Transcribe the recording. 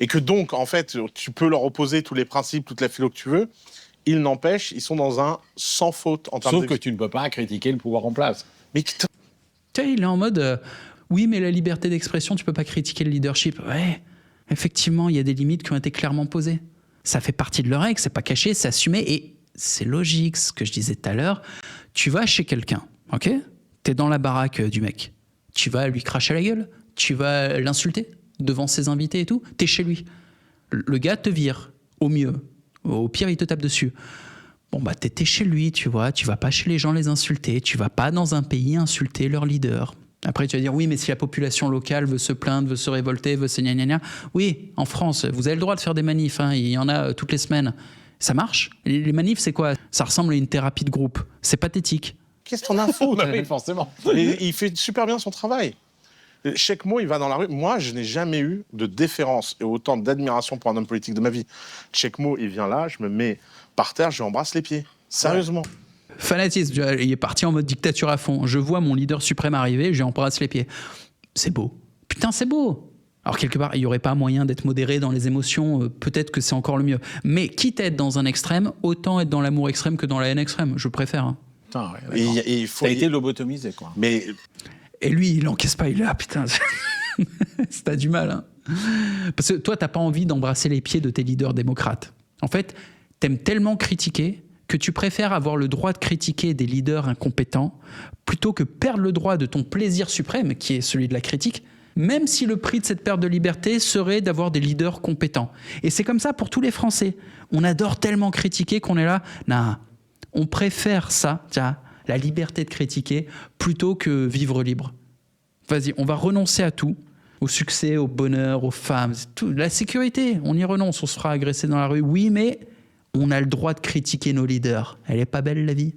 Et que donc, en fait, tu peux leur opposer tous les principes, toute la philo que tu veux. Il n'empêche, ils sont dans un sans faute en termes Sauf que tu ne peux pas critiquer le pouvoir en place. Mais tu sais, il est en mode oui, mais la liberté d'expression, tu peux pas critiquer le leadership. Ouais, effectivement, il y a des limites qui ont été clairement posées. Ça fait partie de leur règle, c'est pas caché, c'est assumé et c'est logique. Ce que je disais tout à l'heure, tu vas chez quelqu'un, ok ? T'es dans la baraque du mec. Tu vas lui cracher la gueule, tu vas l'insulter devant ses invités et tout. T'es chez lui. Le gars te vire, au mieux. Au pire, il te tape dessus. Bon, bah, t'étais chez lui, tu vois. Tu vas pas chez les gens les insulter. Tu vas pas dans un pays insulter leur leader. Après, tu vas dire, oui, mais si la population locale veut se plaindre, veut se révolter, veut se gna gna gna. Oui, en France, vous avez le droit de faire des manifs. Hein, il y en a toutes les semaines. Ça marche. Les manifs, c'est quoi ? Ça ressemble à une thérapie de groupe. C'est pathétique. Qu'est-ce qu'on a à foutre ? Oui, forcément. Et il fait super bien son travail. Chaque mot, il va dans la rue. Moi, je n'ai jamais eu de déférence et autant d'admiration pour un homme politique de ma vie. Chaque mot, il vient là, je me mets par terre, je lui embrasse les pieds. Sérieusement. Fanatisme, il est parti en mode dictature à fond. Je vois mon leader suprême arriver, je lui embrasse les pieds. C'est beau. Putain, c'est beau. Alors, quelque part, il n'y aurait pas moyen d'être modéré dans les émotions. Peut-être que c'est encore le mieux. Mais quitte à être dans un extrême, autant être dans l'amour extrême que dans la haine extrême. Je préfère. Hein. Putain, ouais, il faut... T'as été lobotomisé, quoi. Mais... Et lui, il encaisse pas. Il est là, putain. T'as du mal. Hein. Parce que toi, t'as pas envie d'embrasser les pieds de tes leaders démocrates. En fait, t'aimes tellement critiquer que tu préfères avoir le droit de critiquer des leaders incompétents plutôt que perdre le droit de ton plaisir suprême, qui est celui de la critique, même si le prix de cette perte de liberté serait d'avoir des leaders compétents. Et c'est comme ça pour tous les Français. On adore tellement critiquer qu'on est là, non, on préfère ça, tiens, la liberté de critiquer, plutôt que vivre libre. Vas-y, on va renoncer à tout, au succès, au bonheur, aux femmes, tout. La sécurité, on y renonce, on se fera agresser dans la rue, oui, mais on a le droit de critiquer nos leaders. Elle est pas belle, la vie ?